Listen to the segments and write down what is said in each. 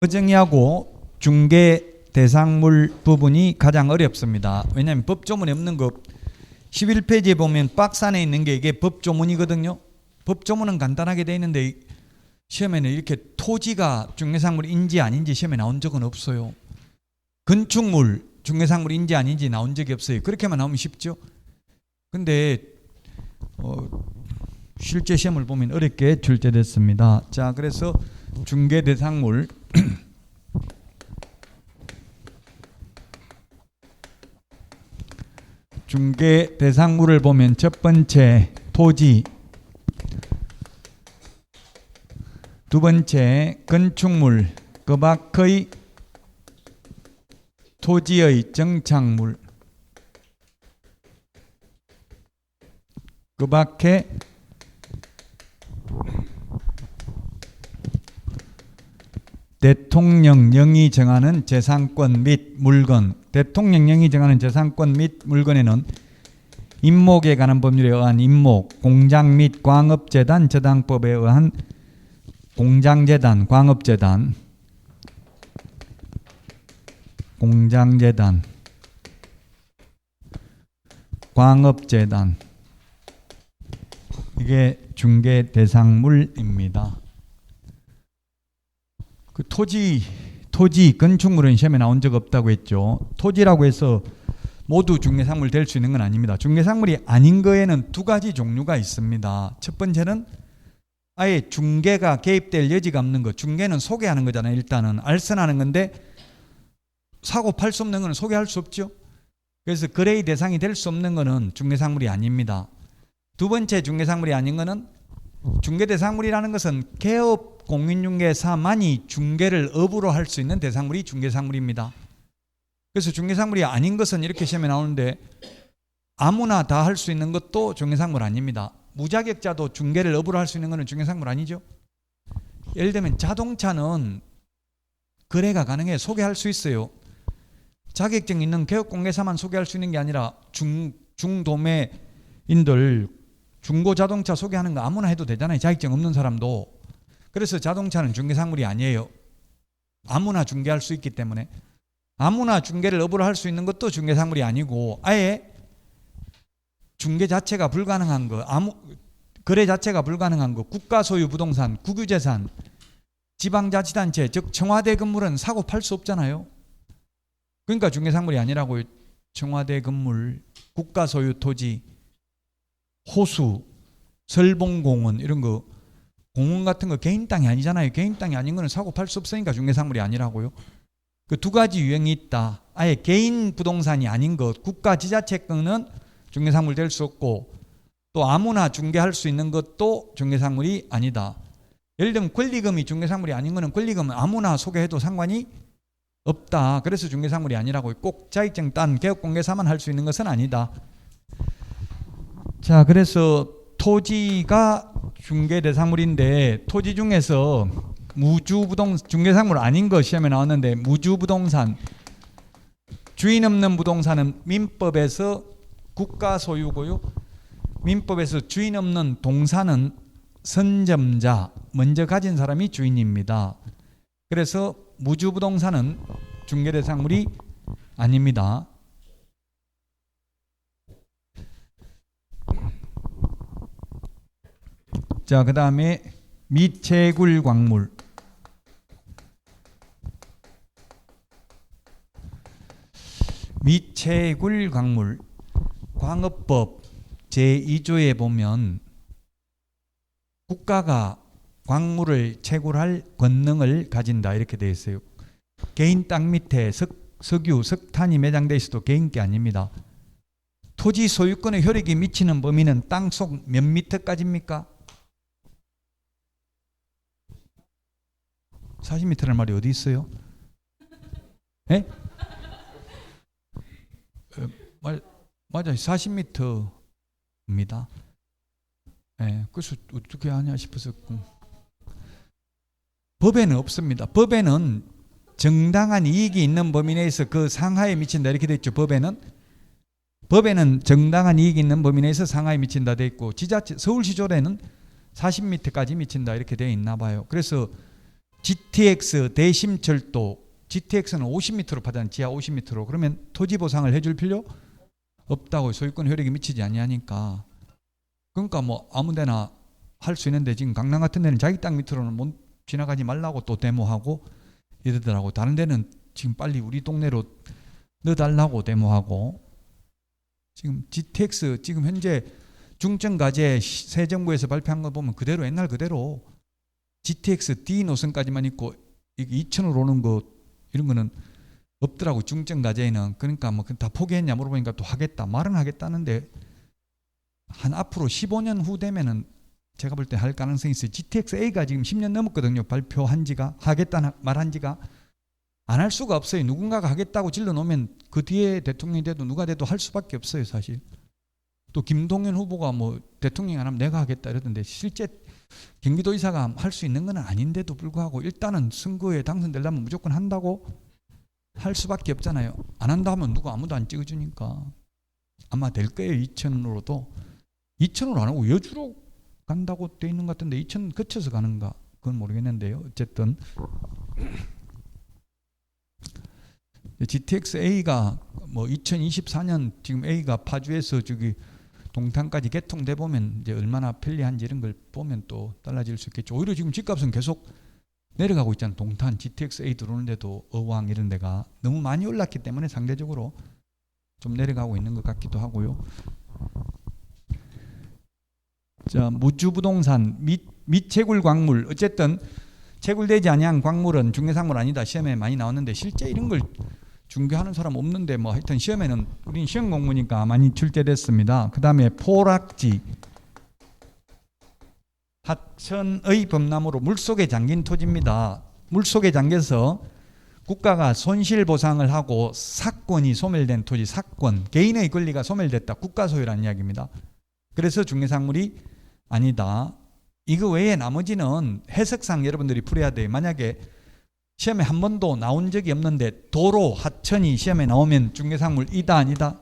거정이하고 중개 대상물 부분이 가장 어렵습니다. 왜냐하면 법조문이 없는 거 11페이지에 보면 박스 안에 있는 게 이게 법조문이거든요. 법조문은 간단하게 돼 있는데 시험에는 이렇게 토지가 중개상물인지 아닌지 시험에 나온 적은 없어요. 건축물 중개상물인지 아닌지 나온 적이 없어요. 그렇게만 나오면 쉽죠. 근데 실제 시험을 보면 어렵게 출제됐습니다. 자, 그래서 중개 대상물 중개 대상물을 보면 첫 번째 토지, 두 번째 건축물, 그 밖의 토지의 정착물, 그 밖에 대통령령이 정하는 재산권 및 물건. 대통령령이 정하는 재산권 및 물건에는 임목에 관한 법률에 의한 임목, 공장 및 광업재단 저당법에 의한 공장재단, 광업재단, 공장재단, 광업재단, 이게 중개 대상물입니다. 그 토지 건축물은 시험에 나온 적 없다고 했죠. 토지라고 해서 모두 중개상물 될 수 있는 건 아닙니다. 중개상물이 아닌 거에는 두 가지 종류가 있습니다. 첫 번째는 아예 중개가 개입될 여지가 없는 것. 중개는 소개하는 거잖아요. 일단은 알선하는 건데 사고 팔 수 없는 거는 소개할 수 없죠. 그래서 거래의 대상이 될 수 없는 거는 중개상물이 아닙니다. 두 번째 중개상물이 아닌 거는 중개대상물이라는 것은 개업 공인중개사만이 중개를 업으로 할 수 있는 대상물이 중개상물입니다. 그래서 중개상물이 아닌 것은 이렇게 시험에 나오는데 아무나 다 할 수 있는 것도 중개상물 아닙니다. 무자격자도 중개를 업으로 할 수 있는 것은 중개상물 아니죠. 예를 들면 자동차는 거래가 가능해 소개할 수 있어요. 자격증 있는 개업공개사만 소개할 수 있는 게 아니라 중도매인들 중고자동차 소개하는 거 아무나 해도 되잖아요. 자격증 없는 사람도. 그래서 자동차는 중개상물이 아니에요. 아무나 중개할 수 있기 때문에. 아무나 중개를 업으로 할 수 있는 것도 중개상물이 아니고 아예 중개 자체가 불가능한 거, 거래 자체가 불가능한 거, 국가 소유 부동산, 국유재산, 지방자치단체, 즉 청와대 건물은 사고 팔 수 없잖아요. 그러니까 중개상물이 아니라고요. 청와대 건물, 국가 소유 토지, 호수, 설봉공원 이런 거 공원 같은 거 개인 땅이 아니잖아요. 개인 땅이 아닌 거는 사고 팔 수 없으니까 중개상물이 아니라고요. 그 두 가지 유형이 있다. 아예 개인 부동산이 아닌 것, 국가 지자체 거는 중개상물 될 수 없고 또 아무나 중개할 수 있는 것도 중개상물이 아니다. 예를 들면 권리금이 중개상물이 아닌 거는 권리금은 아무나 소개해도 상관이 없다. 그래서 중개상물이 아니라고 꼭 자격증 딴 개업공개사만 할 수 있는 것은 아니다. 자, 그래서 토지가 중개대상물인데 토지 중에서 중개상물 아닌 거 시험에 나왔는데 무주부동산, 주인 없는 부동산은 민법에서 국가 소유고요. 민법에서 주인 없는 동산은 선점자, 먼저 가진 사람이 주인입니다. 그래서 무주부동산은 중개대상물이 아닙니다. 자, 그 다음에 미채굴 광물. 미채굴 광물. 광업법 제2조에 보면 국가가 광물을 채굴할 권능을 가진다 이렇게 되어 있어요. 개인 땅 밑에 석유, 석탄이 매장되어 있어도 개인 게 아닙니다. 토지 소유권의 효력이 미치는 범위는 땅속 몇 미터까지입니까? 40m라는 말이 어디 있어요? 예? 맞아요. 40m입니다. 예, 그래서 어떻게 하냐 싶어서 법에는 없습니다. 법에는 정당한 이익이 있는 범위 내에서 그 상하에 미친다 이렇게 돼 있죠. 법에는 정당한 이익이 있는 범위 내에서 상하에 미친다 돼 있고 지자체 서울시조례는 40m까지 미친다 이렇게 돼 있나 봐요. 그래서 GTX 대심철도, GTX는 50m로 파잖아요. 지하 50m로. 그러면 토지 보상을 해줄 필요 없다고. 소유권 효력이 미치지 아니하니까. 그러니까 뭐 아무데나 할 수 있는데 지금 강남 같은 데는 자기 땅 밑으로는 못 지나가지 말라고 또 데모하고 이러더라고. 다른 데는 지금 빨리 우리 동네로 넣어달라고 데모하고. 지금 GTX 지금 현재 중점과제 새 정부에서 발표한 거 보면 그대로 옛날 그대로 GTX D 노선까지만 있고 이게 2천으로 오는 거 이런 거는 없더라고. 중점과제에는. 그러니까 뭐 다 포기했냐 물어보니까 또 하겠다 말은 하겠다는데 한 앞으로 15년 후 되면은 제가 볼 때 할 가능성이 있어요. GTX-A가 지금 10년 넘었거든요. 발표한 지가, 하겠다는 말한 지가. 안 할 수가 없어요. 누군가가 하겠다고 질러 놓으면 그 뒤에 대통령이 돼도 누가 돼도 할 수밖에 없어요, 사실. 또 김동연 후보가 뭐 대통령이 안 하면 내가 하겠다 이러던데 실제 경기도지사가 할 수 있는 건 아닌데도 불구하고 일단은 선거에 당선되려면 무조건 한다고 할 수밖에 없잖아요. 안 한다 하면 누가 아무도 안 찍어주니까 아마 될 거예요. 2천으로도. 2천으로 안 하고 여주로 간다고 돼 있는 것 같은데 2천 거쳐서 가는가 그건 모르겠는데요. 어쨌든 GTX-A가 뭐 2024년 지금 A가 파주에서 저기 동탄까지 개통돼 보면 이제 얼마나 편리한지 이런 걸 보면 또 달라질 수 있겠죠. 오히려 지금 집값은 계속 내려가고 있잖아요. 동탄 GTX-A 들어오는데도 어왕 이런 데가 너무 많이 올랐기 때문에 상대적으로 좀 내려가고 있는 것 같기도 하고요. 자, 무주부동산 미채굴 광물, 어쨌든 채굴되지 아니한 광물은 중개상물 아니다. 시험에 많이 나왔는데 실제 이런 걸 중개하는 사람 없는데 뭐 하여튼 시험에는 우린 시험 공부니까 많이 출제됐습니다. 그 다음에 포락지, 하천의 범람으로 물속에 잠긴 토지입니다. 물속에 잠겨서 국가가 손실보상을 하고 사권이 소멸된 토지, 사권, 개인의 권리가 소멸됐다. 국가 소유라는 이야기입니다. 그래서 중개상물이 아니다. 이거 외에 나머지는 해석상 여러분들이 풀어야 돼요. 만약에 시험에 한 번도 나온 적이 없는데 도로, 하천이 시험에 나오면 중개상물이다 아니다?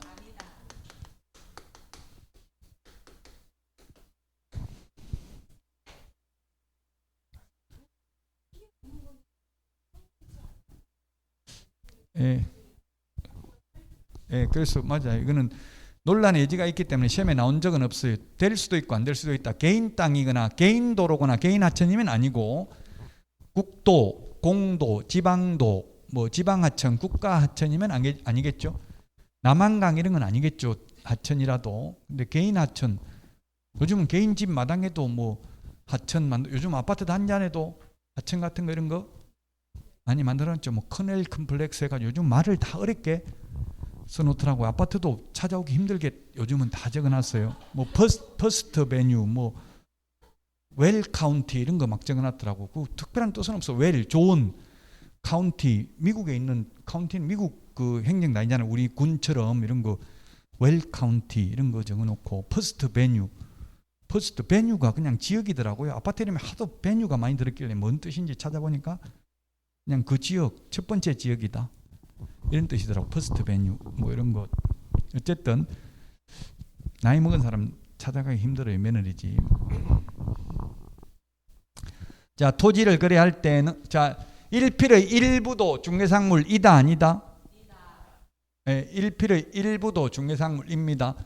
예. 예, 그래서 맞아요. 이거는 논란의 여지가 있기 때문에 시험에 나온 적은 없어요. 될 수도 있고 안 될 수도 있다. 개인 땅이거나 개인 도로거나 개인 하천이면 아니고 국도, 공도, 지방도, 뭐 지방하천, 국가하천이면 아니겠죠. 남한강 이런 건 아니겠죠. 하천이라도. 근데 개인 하천, 요즘은 개인 집 마당에도 뭐 하천 요즘 아파트 단지안에도 하천 같은 거 이런 거 많이 만들어놨죠. 뭐 커넬 컴플렉스 해가지고 요즘 말을 다 어렵게 써놓더라고요. 아파트도 찾아오기 힘들게 요즘은 다 적어놨어요. 뭐 퍼스트 베뉴, 뭐 웰 카운티 이런 거 막 적어놨더라고. 그 특별한 뜻은 없어. 웰, 좋은 카운티, 미국에 있는 카운티는 미국 그 행정단이잖아요. 우리 군처럼 이런 거 웰 카운티 이런 거 적어놓고 퍼스트 베뉴, 퍼스트 베뉴가 그냥 지역이더라고요. 아파트 이름에 하도 베뉴가 많이 들었길래 뭔 뜻인지 찾아보니까 그냥 그 지역 첫 번째 지역이다. 이런 뜻이더라고. 퍼스트 베뉴 뭐 이런 거. 어쨌든 나이 먹은 사람 찾아가기 힘들어요. 며느리지. 자, 토지를 거래할 때는 자, 일필의 일부도 중개상물이다 아니다? 네, 일필의 일부도 중개상물입니다.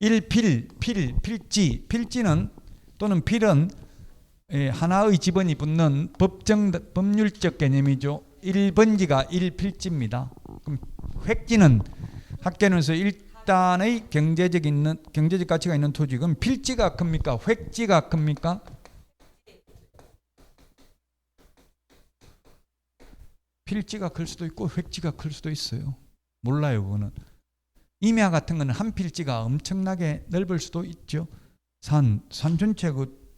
일필, 필지, 필지는 또는 필은 하나의 지번이 붙는 법률적 개념이죠. 1번지가 1필지입니다. 그럼 획지는 학계론에서 일단의 경제적 가치가 있는 토지. 그럼 필지가 큽니까? 획지가 큽니까? 필지가 클 수도 있고 획지가 클 수도 있어요. 몰라요, 그거는. 임야 같은 거는 한 필지가 엄청나게 넓을 수도 있죠. 산 전체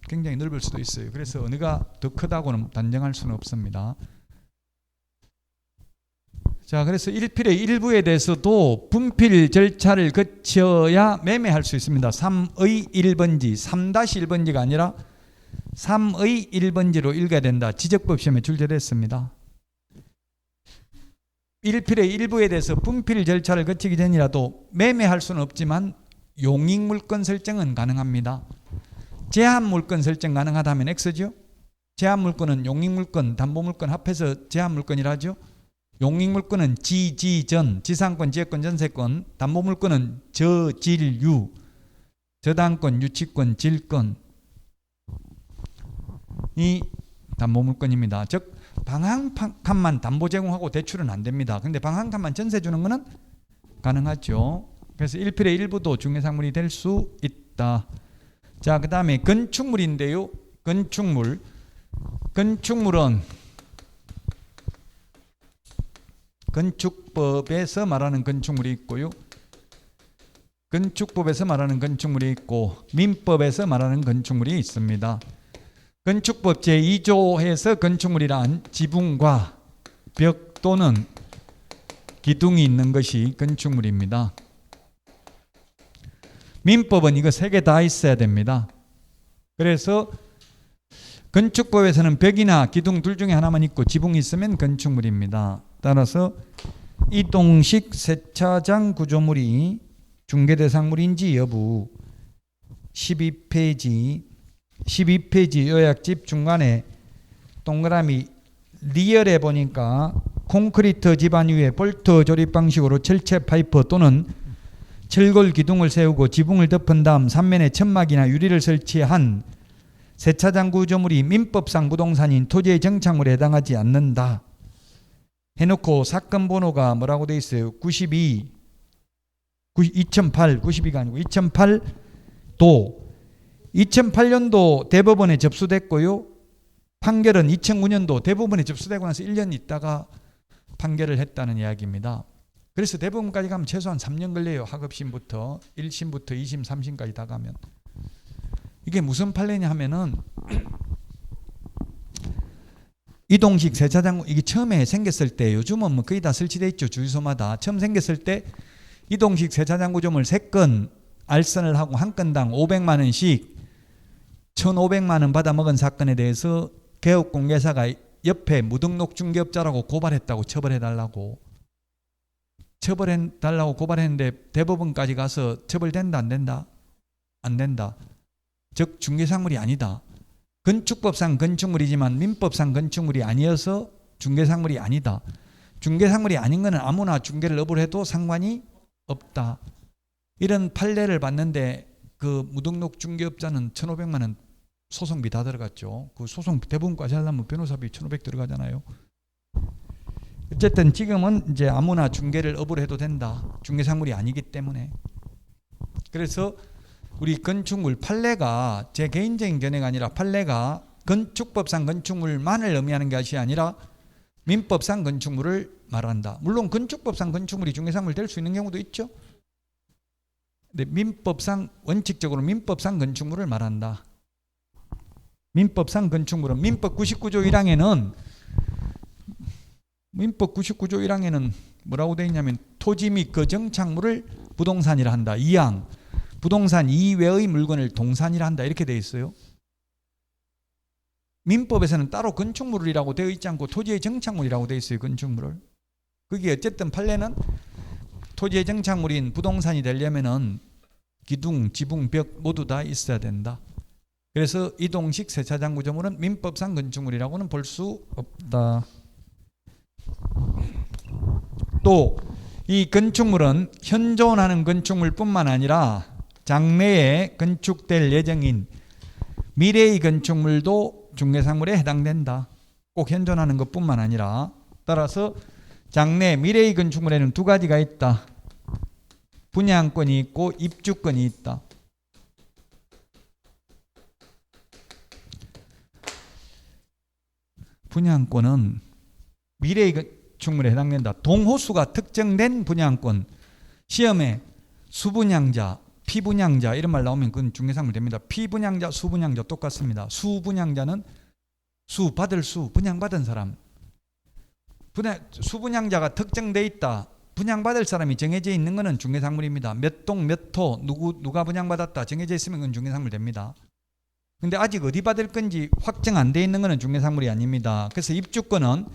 굉장히 넓을 수도 있어요. 그래서 어느가 더 크다고는 단정할 수는 없습니다. 자, 그래서 일필의 일부에 대해서도 분필 절차를 거쳐야 매매할 수 있습니다. 3의 1번지, 3-1번지가 아니라 3의 1번지로 읽어야 된다. 지적법 시험에 출제됐습니다. 일필의 일부에 대해서 분필 절차를 거치기 전이라도 매매할 수는 없지만 용익 물건 설정은 가능합니다. 제한 물건 설정 가능하다면 X죠. 제한물건은 용익물건, 담보물건 합해서 제한물건이라 하죠. 용익물건은 지, 지, 전, 지상권, 지역권, 전세권, 담보물건은 저, 질, 유, 저당권, 유치권, 질권. 이 담보물건입니다. 즉 방 한 칸만 담보 제공하고 대출은 안 됩니다. 근데 방 한 칸만 전세 주는 거는 가능하죠. 그래서 1필의 일부도 중개상물이 될 수 있다. 자, 그 다음에 건축물인데요. 건축물. 건축물은 건축법에서 말하는 건축물이 있고요. 건축법에서 말하는 건축물이 있고 민법에서 말하는 건축물이 있습니다. 건축법 제2조에서 건축물이란 지붕과 벽 또는 기둥이 있는 것이 건축물입니다. 민법은 이거 세 개 다 있어야 됩니다. 그래서 건축법에서는 벽이나 기둥 둘 중에 하나만 있고 지붕이 있으면 건축물입니다. 따라서 이동식 세차장 구조물이 중개대상물인지 여부 12페이지 요약집 중간에 동그라미 리얼에 보니까 콘크리트 지반 위에 볼트 조립 방식으로 철제 파이프 또는 철골 기둥을 세우고 지붕을 덮은 다음 3면에 천막이나 유리를 설치한 세차장 구조물이 민법상 부동산인 토지의 정착물에 해당하지 않는다 해놓고 사건 번호가 뭐라고 돼 있어요? 2008가 아니고 2008도 2008년도 대법원에 접수됐고요. 판결은 2009년도 대법원에 접수되고 나서 1년 있다가 판결을 했다는 이야기입니다. 그래서 대법원까지 가면 최소한 3년 걸려요. 하급심부터 1심부터 2심, 3심까지 다 가면. 이게 무슨 판례냐 하면은 이동식 세차장 이게 처음에 생겼을 때 요즘은 뭐 거의 다 설치되어 있죠. 주유소마다. 처음 생겼을 때 이동식 세차장 구조물 3건 알선을 하고 한 건당 500만 원씩 1,500만 원 받아 먹은 사건에 대해서 개업공개사가 옆에 무등록 중개업자라고 고발했다고 처벌해달라고 고발했는데 대법원까지 가서 처벌된다 안 된다? 안 된다. 즉 중개상물이 아니다. 건축법상 건축물이지만 민법상 건축물이 아니어서 중개상물이 아니다. 중개상물이 아닌 것은 아무나 중개를 업을 해도 상관이 없다. 이런 판례를 봤는데 그 무등록 중개업자는 1,500만 원 소송비 다 들어갔죠. 그 소송 대법원까지 하려면 변호사비 1,500 들어가잖아요. 어쨌든 지금은 이제 아무나 중개를 업을 해도 된다. 중개상물이 아니기 때문에. 그래서 우리 건축물 판례가 제 개인적인 견해가 아니라 판례가 건축법상 건축물만을 의미하는 것이 아니라 민법상 건축물을 말한다. 물론 건축법상 건축물이 중개상물 될 수 있는 경우도 있죠. 근데 민법상 원칙적으로 민법상 건축물을 말한다. 민법상 건축물은 민법 99조 1항에는 뭐라고 되어 있냐면 토지 및 그 정착물을 부동산이라 한다. 2항 부동산 이외의 물건을 동산이라 한다. 이렇게 되어 있어요. 민법에서는 따로 건축물이라고 되어 있지 않고 토지의 정착물이라고 되어 있어요. 건축물을. 그게 어쨌든 판례는 토지의 정착물인 부동산이 되려면은 기둥, 지붕, 벽 모두 다 있어야 된다. 그래서 이동식 세차장 구조물은 민법상 건축물이라고는 볼 수 없다. 또 이 건축물은 현존하는 건축물뿐만 아니라 장래에 건축될 예정인 미래의 건축물도 중개상물에 해당된다. 꼭 현존하는 것뿐만 아니라 따라서 장래 미래의 건축물에는 두 가지가 있다. 분양권이 있고 입주권이 있다. 분양권은 미래의 건축물에 해당된다. 동호수가 특정된 분양권. 시험에 수분양자, 피분양자 이런 말 나오면 그건 중개상물 됩니다. 피분양자, 수분양자 똑같습니다. 수분양자는 수 받을 수 분양받은 사람. 수분양자가 특정돼 있다. 분양받을 사람이 정해져 있는 것은 중개상물입니다. 몇 동 몇 토 누가 분양받았다 정해져 있으면 그건 중개상물 됩니다. 근데 아직 어디 받을 건지 확정 안 돼 있는 것은 중개상물이 아닙니다. 그래서 입주권은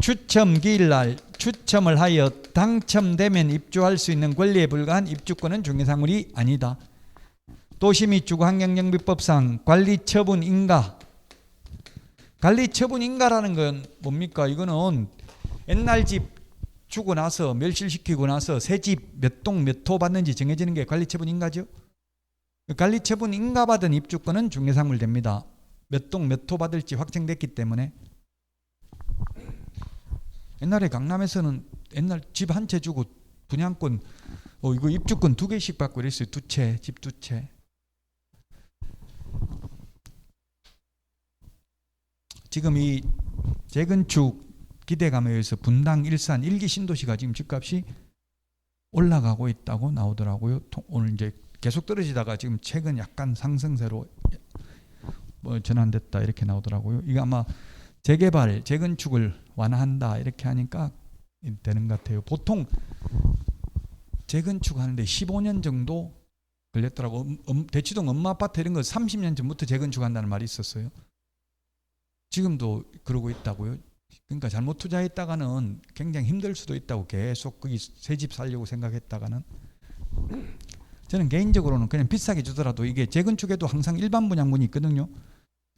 추첨 기일날 추첨을 하여 당첨되면 입주할 수 있는 권리에 불과한 입주권은 중개상물이 아니다. 도시 및 주거환경정비법상 관리처분 인가 관리처분인가라는 건 뭡니까? 이거는 옛날 집 주고 나서 멸실시키고 나서 새 집 몇 동 몇 호 받는지 정해지는 게 관리처분인가죠? 관리처분인가 받은 입주권은 중개상물 됩니다. 몇 동 몇 호 받을지 확정됐기 때문에. 옛날에 강남에서는 옛날 집 한 채 주고 분양권 이거 입주권 2개씩 받고 이랬어요. 2채, 집 2채. 지금 이 재건축 기대감에 의해서 분당, 일산, 1기 신도시가 지금 집값이 올라가고 있다고 나오더라고요. 오늘 이제 계속 떨어지다가 지금 최근 약간 상승세로 전환됐다 이렇게 나오더라고요. 이게 아마 재개발, 재건축을 완화한다 이렇게 하니까 되는 것 같아요. 보통 재건축 하는데 15년 정도 걸렸더라고. 대치동 엄마 아파트 이런 거 30년 전부터 재건축한다는 말이 있었어요. 지금도 그러고 있다고요. 그러니까 잘못 투자했다가는 굉장히 힘들 수도 있다고. 계속 거기 새 집 살려고 생각했다가는. 저는 개인적으로는 그냥 비싸게 주더라도 이게 재건축에도 항상 일반 분양분이 있거든요.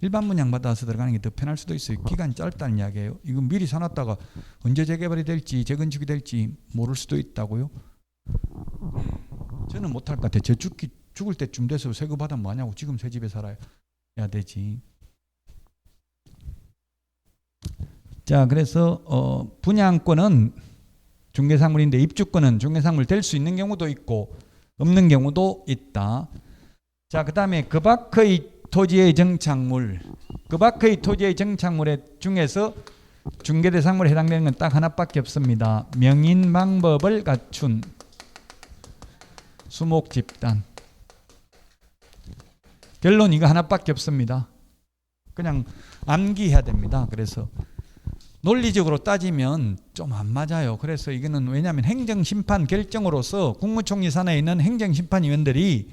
일반 분양 받아서 들어가는 게 더 편할 수도 있어요. 기간이 짧다는 이야기예요. 이건 미리 사놨다가 언제 재개발이 될지 재건축이 될지 모를 수도 있다고요. 저는 못할 것 같아요. 저 죽을 때쯤 돼서 세금 받으면 뭐하냐고. 지금 새 집에 살아야 되지. 자, 그래서 분양권은 중개상물인데 입주권은 중개상물 될 수 있는 경우도 있고 없는 경우도 있다. 자, 그 다음에 그 밖의 토지의 정착물, 그 밖의 토지의 정착물 중에서 중개대상물에 해당되는 건 딱 하나밖에 없습니다. 명인 방법을 갖춘 수목집단. 결론 이거 하나밖에 없습니다. 그냥 암기해야 됩니다. 그래서 논리적으로 따지면 좀 안 맞아요. 그래서 이거는 왜냐하면 행정심판 결정으로서 국무총리 산하에 있는 행정심판위원들이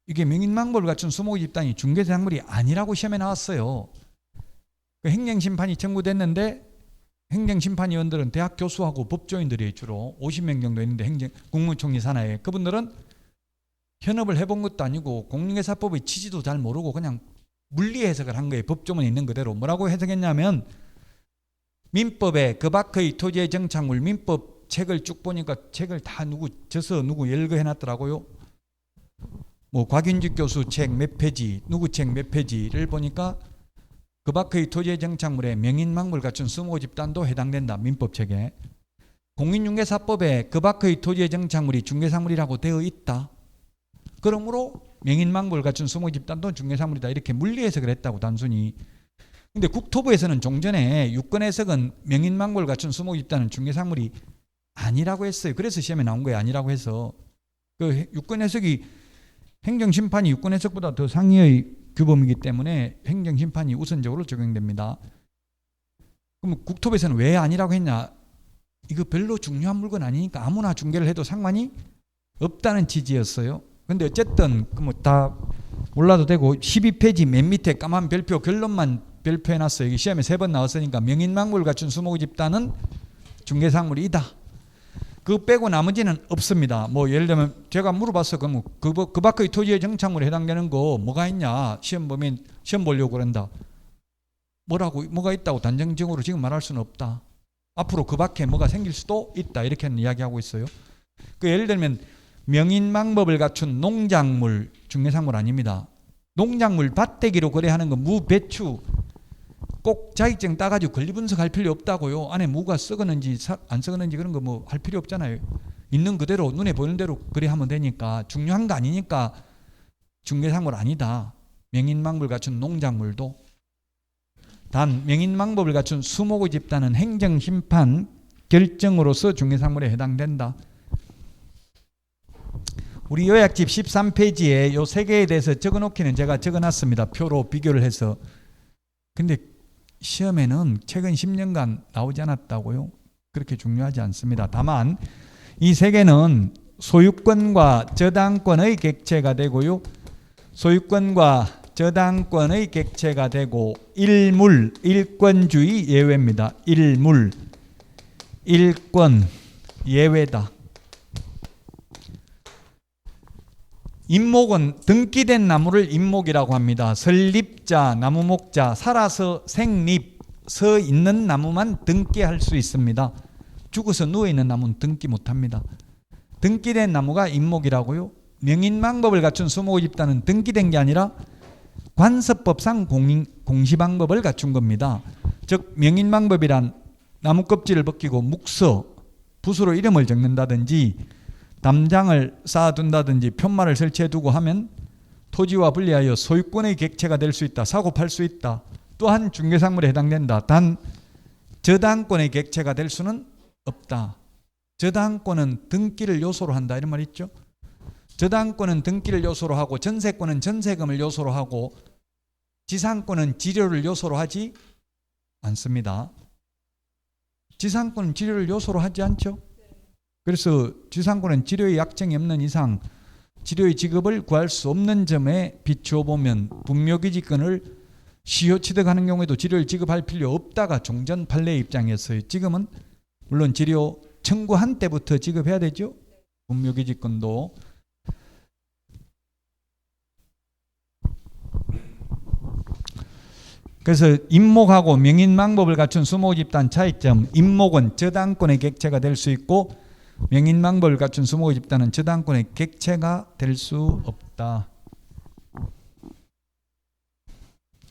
이게 명인망법을 갖춘 수목집단이 중개대상물이 아니라고 시험에 나왔어요. 그 행정심판이 청구됐는데 행정심판위원들은 대학 교수하고 법조인들이 주로 50명 정도 있는데 국무총리 산하에 그분들은 현업을 해본 것도 아니고 공인중개사법의 취지도 잘 모르고 그냥 물리 해석을 한 거예요. 법조문에 있는 그대로. 뭐라고 해석했냐면 민법에 그 밖의 토지의 정착물 민법 책을 쭉 보니까 책을 다 누구 열거해놨더라고요. 뭐 곽윤직 교수 책 몇 페이지, 누구 책 몇 페이지를 보니까 그 밖의 토지의 정착물에 명인망법을 갖춘 수목집단도 해당된다. 민법책에. 공인중개사법에 그 밖의 토지의 정착물이 중개상물이라고 되어 있다. 그러므로 명인망법을 갖춘 수목집단도 중개상물이다. 이렇게 물리해석을 했다고 단순히. 근데 국토부에서는 종전에 유권 해석은 명인망법을 갖춘 수목집단은 중개상물이 아니라고 했어요. 그래서 시험에 나온 거예요. 아니라고 해서. 그 유권 해석이 행정심판이 유권 해석보다 더 상위의 규범이기 때문에 행정심판이 우선적으로 적용됩니다. 그럼 국토부에서는 왜 아니라고 했냐? 이거 별로 중요한 물건 아니니까 아무나 중개를 해도 상관이 없다는 취지였어요. 근데 어쨌든 뭐 다 몰라도 되고 12페이지 맨 밑에 까만 별표 결론만 별표해놨어요. 이게 시험에 3번 나왔으니까 명인망법을 갖춘 수목집단은 중개상물이다. 그거 빼고 나머지는 없습니다. 뭐 예를 들면 제가 물어봤어. 그럼 그 밖의 토지의 정착물에 해당되는 거 뭐가 있냐? 시험 보면 시험 보려고 그런다. 뭐가 있다고 단정적으로 지금 말할 수는 없다. 앞으로 그 밖에 뭐가 생길 수도 있다. 이렇게 이야기하고 있어요. 그 예를 들면 명인망법을 갖춘 농작물 중개상물 아닙니다. 농작물 밭대기로 거래하는 거 무, 배추 꼭 자격증 따가지고 권리 분석할 필요 없다고요. 안에 무가 썩었는지 안 썩었는지 그런 거 뭐 할 필요 없잖아요. 있는 그대로 눈에 보이는 대로 거래하면 되니까 중요한 거 아니니까 중개상물 아니다. 명인망법을 갖춘 농작물도. 단 명인망법을 갖춘 수목의 집단은 행정심판 결정으로서 중개상물에 해당된다. 우리 요약집 13페이지에 요 3개에 대해서 적어놓기는 제가 적어놨습니다. 표로 비교를 해서. 근데 시험에는 최근 10년간 나오지 않았다고요. 그렇게 중요하지 않습니다. 다만 이 3개는 소유권과 저당권의 객체가 되고요. 소유권과 저당권의 객체가 되고 일물, 일권주의 예외입니다. 일물, 일권 예외다. 임목은 등기된 나무를 임목이라고 합니다. 설립자, 나무목자, 살아서 생립, 서 있는 나무만 등기할 수 있습니다. 죽어서 누워있는 나무는 등기 못합니다. 등기된 나무가 임목이라고요. 명인방법을 갖춘 수목의 집단은 등기된 게 아니라 관습법상 공시방법을 갖춘 겁니다. 즉 명인방법이란 나무 껍질을 벗기고 묵서, 붓으로 이름을 적는다든지 담장을 쌓아둔다든지 편말을 설치해두고 하면 토지와 분리하여 소유권의 객체가 될 수 있다. 사고 팔 수 있다. 또한 중개상물에 해당된다. 단 저당권의 객체가 될 수는 없다. 저당권은 등기를 요소로 한다 이런 말 있죠. 저당권은 등기를 요소로 하고 전세권은 전세금을 요소로 하고 지상권은 지료를 요소로 하지 않습니다. 지상권은 지료를 요소로 하지 않죠. 그래서 지상권은 지료의 약정이 없는 이상 지료의 지급을 구할 수 없는 점에 비추어 보면 분묘기지권을 시효 취득하는 경우에도 지료를 지급할 필요 없다가 종전 판례의 입장이었어요. 지금은 물론 지료 청구한 때부터 지급해야 되죠. 분묘기지권도. 그래서 임목하고 명인방법을 갖춘 수목집단 차이점. 임목은 저당권의 객체가 될 수 있고 명인방법을 갖춘 수목집단은 저당권의 객체가 될 수 없다.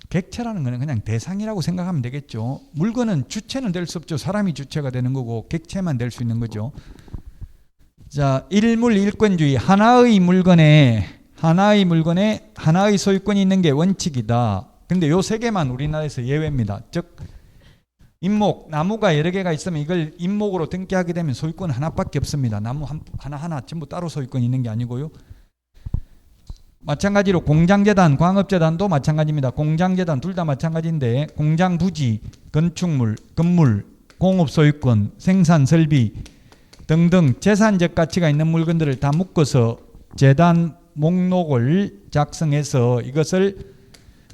객체라는 것은 그냥 대상이라고 생각하면 되겠죠. 물건은 주체는 될 수 없죠. 사람이 주체가 되는 거고 객체만 될 수 있는 거죠. 자, 일물일권주의. 하나의 물건에 하나의 소유권이 있는 게 원칙이다. 근데 요 세 개만 우리나라에서 예외입니다. 즉 임목, 나무가 여러 개가 있으면 이걸 임목으로 등기하게 되면 소유권 하나밖에 없습니다. 나무 하나하나 전부 따로 소유권이 있는 게 아니고요. 마찬가지로 공장재단, 광업재단도 마찬가지입니다. 공장재단 둘 다 마찬가지인데 공장 부지, 건축물, 건물, 공업소유권, 생산설비 등등 재산적 가치가 있는 물건들을 다 묶어서 재단 목록을 작성해서 이것을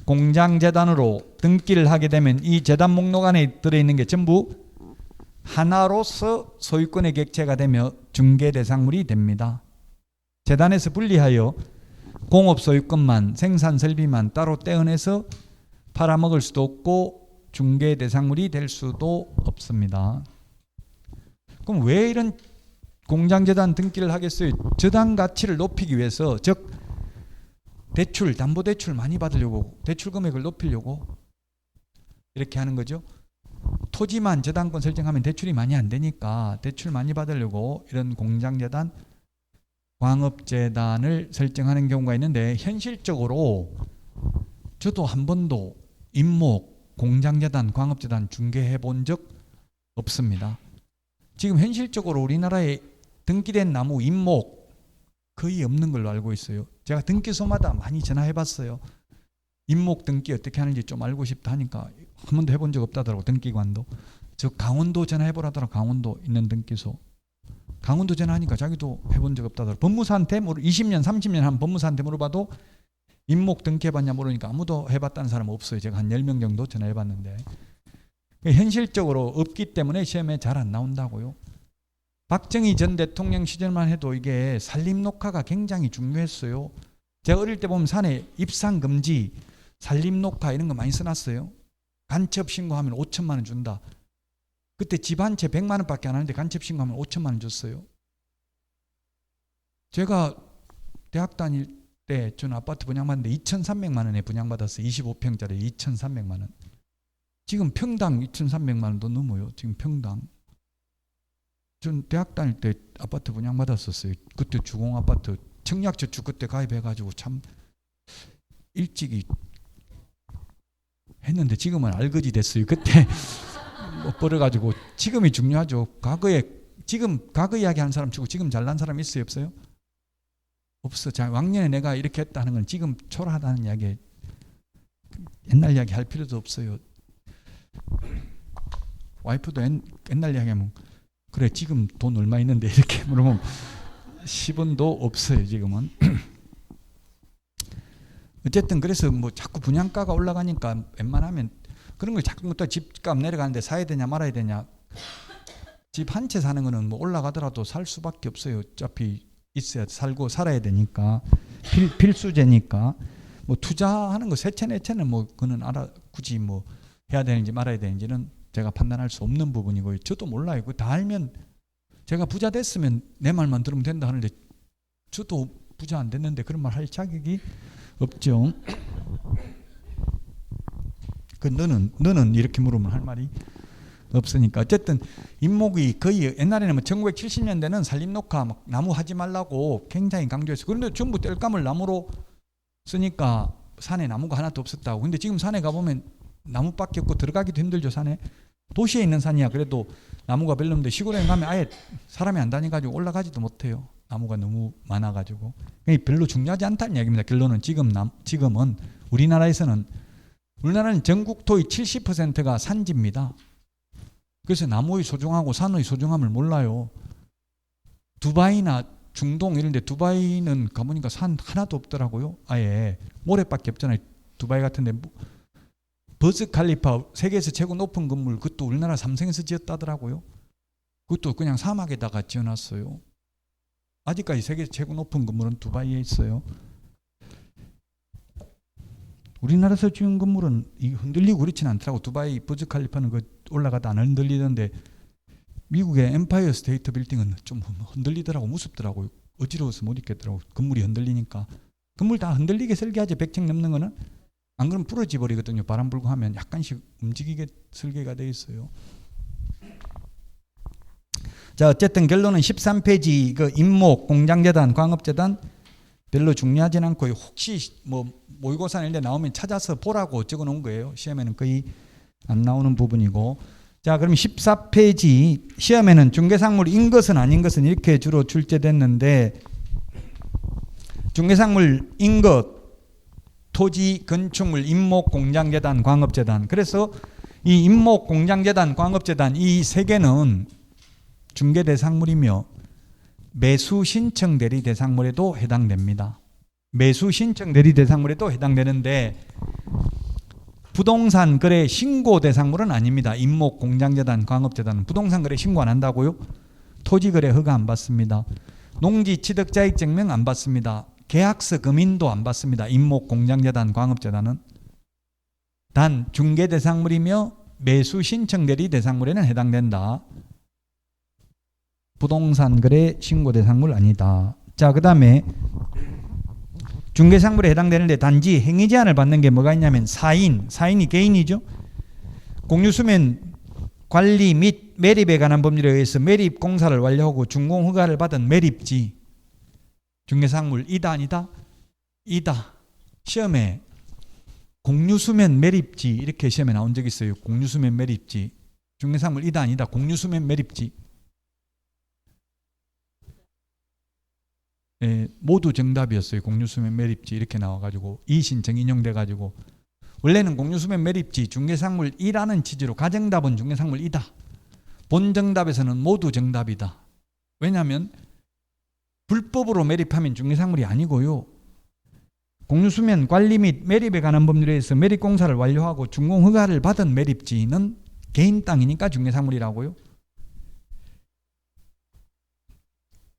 공장재단으로 등기를 하게 되면 이 재단 목록 안에 들어있는 게 전부 하나로서 소유권의 객체가 되며 중개대상물이 됩니다. 재단에서 분리하여 공업소유권만, 생산설비만 따로 떼어내서 팔아먹을 수도 없고 중개대상물이 될 수도 없습니다. 그럼 왜 이런 공장재단 등기를 하겠어요? 저당 가치를 높이기 위해서, 즉 대출, 담보대출 많이 받으려고, 대출 금액을 높이려고 이렇게 하는 거죠. 토지만 저당권 설정하면 대출이 많이 안 되니까 대출 많이 받으려고 이런 공장재단, 광업재단을 설정하는 경우가 있는데 현실적으로 저도 한 번도 임목, 공장재단, 광업재단 중개해 본 적 없습니다. 지금 현실적으로 우리나라에 등기된 나무 임목 거의 없는 걸로 알고 있어요. 제가 등기소마다 많이 전화해 봤어요. 임목 등기 어떻게 하는지 좀 알고 싶다 하니까 한 번도 해본 적 없다더라고. 등기관도. 저 강원도 전화해 보라더라고. 강원도 있는 등기소. 강원도 전화하니까 자기도 해본 적 없다더라고. 법무사한테 20년 30년 한 법무사한테 물어봐도 임목 등기해봤냐 물으니까 아무도 해봤다는 사람 없어요. 제가 한 10명 정도 전화해봤는데 현실적으로 없기 때문에 시험에 잘 안 나온다고요. 박정희 전 대통령 시절만 해도 이게 산림녹화가 굉장히 중요했어요. 제가 어릴 때 보면 산에 입산금지, 산림녹화 이런 거 많이 써놨어요. 간첩 신고하면 5천만 원 준다. 그때 집 한 채 100만 원밖에 안 하는데 간첩 신고하면 5천만 원 줬어요. 제가 대학 다닐 때 저는 아파트 분양받는데 2,300만 원에 분양받았어요. 25평짜리 2,300만 원. 지금 평당 2,300만 원도 넘어요. 지금 평당. 전 대학 다닐 때 아파트 분양받았었어요. 그때 주공아파트 청약저축 그때 가입해가지고 참 일찍이 했는데 지금은 알거지 됐어요. 그때 못 벌어가지고 지금이 중요하죠. 지금 과거 이야기 하는 사람 치고 지금 잘난 사람 있어요? 없어요? 없어. 자, 왕년에 내가 이렇게 했다는 건 지금 초라하다는 이야기, 옛날 이야기 할 필요도 없어요. 와이프도 옛날 이야기 하면 그래 지금 돈 얼마 있는데 이렇게 물으면 10원도 없어요 지금은. 어쨌든 그래서 뭐 자꾸 분양가가 올라가니까 웬만하면 그런 걸 자꾸 또 집값 내려가는데 사야 되냐 말아야 되냐. 집 한 채 사는 거는 뭐 올라가더라도 살 수밖에 없어요. 어차피 있어야 살고 살아야 되니까. 필수제니까. 뭐 투자하는 거 세채 네채는 뭐 그는 굳이 뭐 해야 되는지 말아야 되는지는 제가 판단할 수 없는 부분이고요. 저도 몰라요. 그거 다 알면 제가 부자 됐으면 내 말만 들으면 된다 하는데 저도 부자 안 됐는데 그런 말 할 자격이 없죠. 그 너는 이렇게 물으면 할 말이 없으니까. 어쨌든 임목이 거의 옛날에는 뭐 1970년대는 산림녹화 막 나무 하지 말라고 굉장히 강조했어요. 그런데 전부 땔감을 나무로 쓰니까 산에 나무가 하나도 없었다고. 근데 지금 산에 가보면 나무밖에 없고 들어가기도 힘들죠. 산에. 도시에 있는 산이야 그래도 나무가 별로 없는데 시골에 가면 아예 사람이 안 다니가지고 올라가지도 못해요. 나무가 너무 많아가지고. 별로 중요하지 않다는 이야기입니다. 결론은 지금은 우리나라는 전국 토의 70%가 산지입니다. 그래서 나무의 소중하고 산의 소중함을 몰라요. 두바이나 중동 이런 데 두바이는 가보니까 산 하나도 없더라고요. 아예 모래밖에 없잖아요. 두바이 같은 데 버즈 칼리파 세계에서 최고 높은 건물 그것도 우리나라 삼성에서 지었다더라고요. 그것도 그냥 사막에다가 지어놨어요. 아직까지 세계 최고 높은 건물은 두바이에 있어요. 우리나라에서 지은 건물은 흔들리고 그렇지는 않더라고. 두바이 버즈 칼리파는 그 올라가다 안 흔들리던데 미국의 엠파이어 스테이트 빌딩은 좀 흔들리더라고. 무섭더라고요. 어지러워서 못 있겠더라고. 건물이 흔들리니까. 건물 다 흔들리게 설계하지. 100층 넘는 거는 안 그러면 부러져 버리거든요. 바람 불고 하면 약간씩 움직이게 설계가 되어 있어요. 자, 어쨌든 결론은 13페이지 그 임목, 공장재단, 광업재단 별로 중요하진 않고 혹시 뭐 모의고사 이런 데 나오면 찾아서 보라고 적어 놓은 거예요. 시험에는 거의 안 나오는 부분이고. 자, 그럼 14페이지 시험에는 중개상물인 것은 아닌 것은 이렇게 주로 출제됐는데 중개상물인 것 토지, 건축물, 임목, 공장재단, 광업재단. 그래서 이 임목, 공장재단, 광업재단 이 세 개는 중개대상물이며 매수 신청 대리 대상물에도 해당됩니다. 매수 신청 대리 대상물에도 해당되는데 부동산 거래 신고 대상물은 아닙니다. 임목, 공장재단, 광업재단은 부동산 거래 신고 안 한다고요? 토지 거래 허가 안 받습니다. 농지 취득 자익 증명 안 받습니다. 계약서 금인도 안 받습니다. 임목, 공장재단, 광업재단은. 단 중개 대상물이며 매수 신청 대리 대상물에는 해당된다. 부동산 거래 신고 대상물 아니다. 자, 그 다음에 중개상물에 해당되는데 단지 행위 제한을 받는 게 뭐가 있냐면 사인이 개인이죠. 공유수면 관리 및 매립에 관한 법률에 의해서 매립 공사를 완료하고 준공 허가를 받은 매립지 중개상물 이다 아니다? 이다. 시험에 공유수면 매립지 이렇게 시험에 나온 적 있어요. 공유수면 매립지 중개상물 이다 아니다? 공유수면 매립지 모두 정답이었어요. 공유수면 매립지 이렇게 나와가지고 이신청 인용돼가지고 원래는 공유수면 매립지 중개상물 2라는 취지로 가정답은 중개상물 2다. 본정답에서는 모두 정답이다. 왜냐하면 불법으로 매립하면 중개상물이 아니고요. 공유수면 관리 및 매립에 관한 법률에 의해서 매립공사를 완료하고 준공 허가를 받은 매립지는 개인 땅이니까 중개상물이라고요.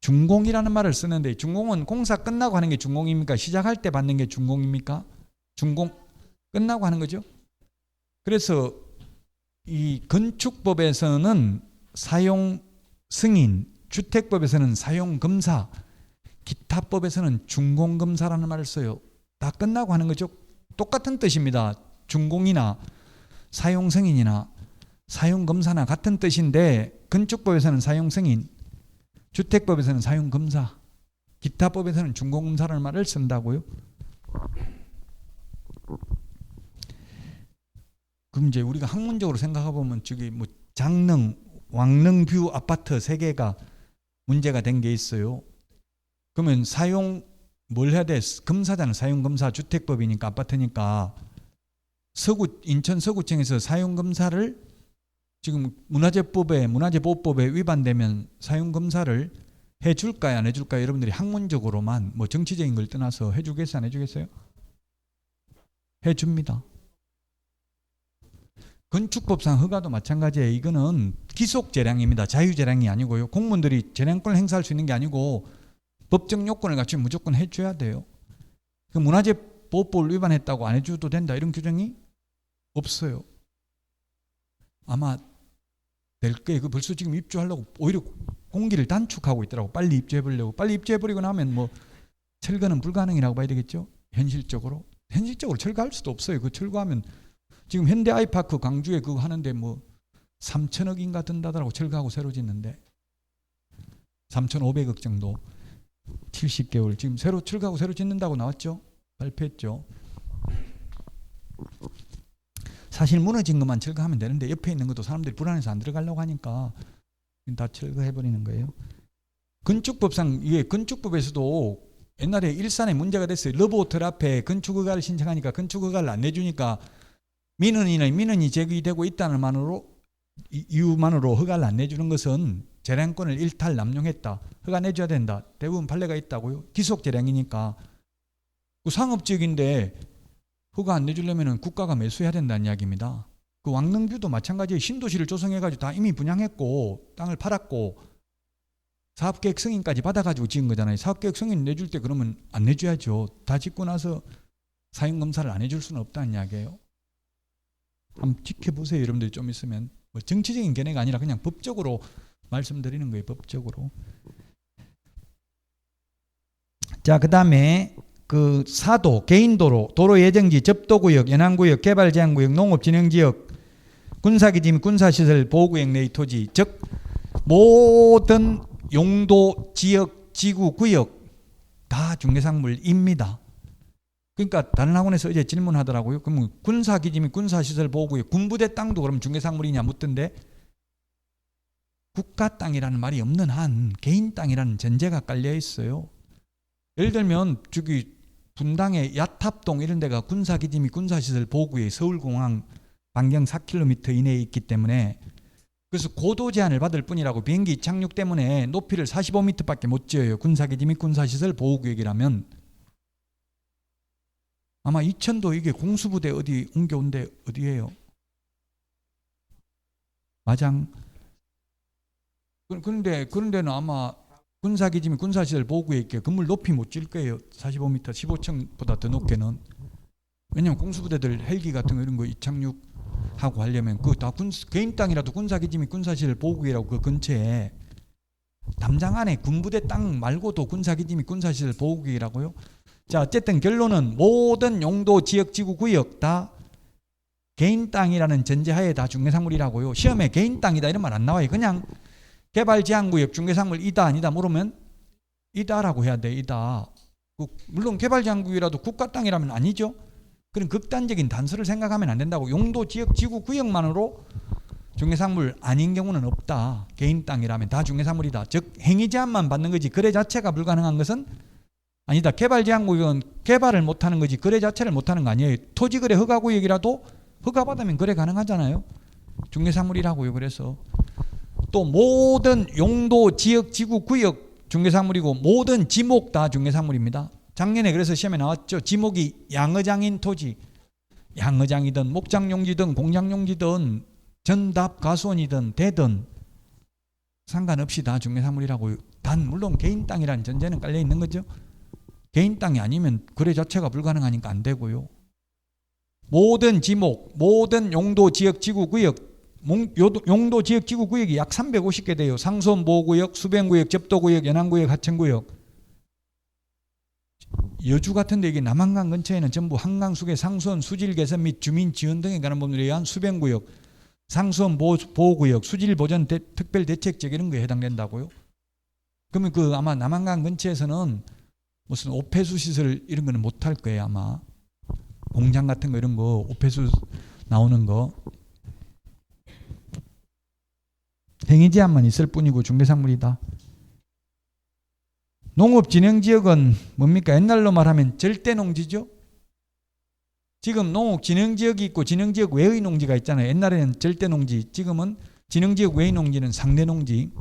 준공이라는 말을 쓰는데 준공은 공사 끝나고 하는 게 준공입니까? 시작할 때 받는 게 준공입니까? 준공 끝나고 하는 거죠. 그래서 이 건축법에서는 사용 승인, 주택법에서는 사용 검사, 기타법에서는 준공 검사라는 말을 써요. 다 끝나고 하는 거죠. 똑같은 뜻입니다. 준공이나 사용 승인이나 사용 검사나 같은 뜻인데 건축법에서는 사용 승인, 주택법에서는 사용 검사, 기타법에서는 준공 검사라는 말을 쓴다고요. 그럼 이제 우리가 학문적으로 생각해 보면 저기 뭐 장릉, 왕릉뷰 아파트 3개가 문제가 된 게 있어요. 그러면 사용 뭘 해야 돼? 검사잖아. 사용 검사 주택법이니까 아파트니까 인천 서구청에서 사용 검사를 지금 문화재보호법에 위반되면 사용 검사를 해줄까요, 안 해줄까요? 여러분들이 학문적으로만 뭐 정치적인 걸 떠나서 해주겠어요, 안 해주겠어요? 해줍니다. 건축법상 허가도 마찬가지예요. 이거는 기속 재량입니다. 자유 재량이 아니고요. 공무원들이 재량권을 행사할 수 있는 게 아니고 법적 요건을 갖추면 무조건 해줘야 돼요. 그 문화재 보호법을 위반했다고 안 해줘도 된다 이런 규정이 없어요. 아마 될 거예요. 그 벌써 지금 입주하려고 오히려 공기를 단축하고 있더라고. 빨리 입주해보려고. 빨리 입주해버리고 나면 뭐 철거는 불가능이라고 봐야 되겠죠. 현실적으로 철거할 수도 없어요. 그 철거하면 지금 현대 아이파크 광주에 그거 하는데 뭐 3천억인가 든다더라고. 철거하고 새로 짓는데 3,500억 정도 70개월 지금 새로 철거하고 새로 짓는다고 나왔죠. 발표했죠. 사실 무너진 것만 철거하면 되는데 옆에 있는 것도 사람들이 불안해서 안 들어가려고 하니까 다 철거해버리는 거예요. 건축법상 이게 건축법에서도 옛날에 일산에 문제가 됐어요. 러브호텔 앞에 건축허가를 신청하니까 건축허가를 안 내주니까 민원이 제기되고 있다는 이유만으로 허가를 안 내주는 것은 재량권을 일탈 남용했다. 허가 내줘야 된다. 대부분 판례가 있다고요. 기속 재량이니까. 그 상업지역인데 허가 안 내주려면 국가가 매수해야 된다는 이야기입니다. 그 왕릉뷰도 마찬가지예요. 신도시를 조성해가지고 다 이미 분양했고 땅을 팔았고 사업계획 승인까지 받아가지고 지은 거잖아요. 사업계획 승인 내줄 때 그러면 안 내줘야죠. 다 짓고 나서 사용검사를 안 해줄 수는 없다는 이야기예요. 한번 지켜보세요. 여러분들이 좀 있으면. 뭐 정치적인 견해가 아니라 그냥 법적으로 말씀드리는 거예요. 법적으로. 자, 그 다음에 그 사도, 개인도로, 도로예정지, 접도구역, 연안구역, 개발제한구역, 농업진흥지역, 군사기지 및 군사시설 보호구역 내의 토지, 즉 모든 용도, 지역, 지구, 구역 다 중개상물입니다. 그러니까 다른 학원에서 어제 질문하더라고요. 그러면 군사기지 및 군사시설 보호구역, 군부대 땅도 그럼 중개상물이냐 묻던데 국가 땅이라는 말이 없는 한 개인 땅이라는 전제가 깔려 있어요. 예를 들면 저기 분당의 야탑동 이런 데가 군사기지 및 군사시설 보호구역 서울공항 반경 4km 이내에 있기 때문에 그래서 고도 제한을 받을 뿐이라고 비행기 착륙 때문에 높이를 45m밖에 못 지어요. 군사기지 및 군사시설 보호구역이라면. 아마 이천도 이게 공수부대 어디 옮겨온 데 어디예요? 마장. 그런데는 아마 군사기지 및 군사시설 보호구역에 있게 건물 높이 못 지을 거예요. 45m, 15층보다 더 높게는. 왜냐하면 공수부대들 헬기 같은 거 이런 거 이착륙하고 하려면 그거 다 개인 땅이라도 군사기지 및 군사시설 보호구역이라고 그 근처에 담장 안에 군부대 땅 말고도 군사기지 및 군사시설 보호구역이라고요. 자, 어쨌든 결론은 모든 용도, 지역, 지구, 구역 다 개인 땅이라는 전제하에 다 중개상물이라고요. 시험에 개인 땅이다 이런 말 안 나와요. 그냥 개발 제한구역 중개상물 이다 아니다 물으면 이다라고 해야 돼. 이다. 물론 개발 제한구역이라도 국가 땅이라면 아니죠. 그런 극단적인 단서를 생각하면 안 된다고. 용도, 지역, 지구, 구역만으로 중개상물 아닌 경우는 없다. 개인 땅이라면 다 중개상물이다. 즉 행위 제한만 받는 거지 거래 자체가 불가능한 것은 아니다. 개발 제한구역은 개발을 못하는 거지 거래 자체를 못하는 거 아니에요. 토지거래 허가구역이라도 허가받으면 거래 가능하잖아요. 중개상물이라고요. 그래서 또 모든 용도, 지역, 지구, 구역 중개상물이고 모든 지목 다 중개상물입니다. 작년에 그래서 시험에 나왔죠. 지목이 양어장인 토지, 양어장이든 목장용지든 공장용지든 전답 가수원이든 대든 상관없이 다 중개상물이라고요. 단 물론 개인 땅이라는 전제는 깔려 있는 거죠. 개인 땅이 아니면 거래 자체가 불가능하니까 안 되고요. 모든 지목, 모든 용도, 지역, 지구, 구역, 용도, 지역, 지구, 구역이 약 350개 돼요. 상수원 보호구역, 수변구역, 접도구역, 연안구역, 하천구역. 여주 같은데 이게 남한강 근처에는 전부 한강 수계, 상수원, 수질 개선 및 주민 지원 등에 관한 법률에 의한 수변구역, 상수원 보호구역, 수질 보전 특별 대책적 이런 거에 해당된다고요. 그러면 그 아마 남한강 근처에서는 무슨 오폐수 시설 이런 거는 못 할 거예요. 아마 공장 같은 거 이런 거 오폐수 나오는 거 행위 제한만 있을 뿐이고 중개상물이다. 농업진흥지역은 뭡니까? 옛날로 말하면 절대농지죠. 지금 농업진흥지역이 있고 진흥지역 외의 농지가 있잖아요. 옛날에는 절대농지, 지금은 진흥지역 외의 농지는 상대농지.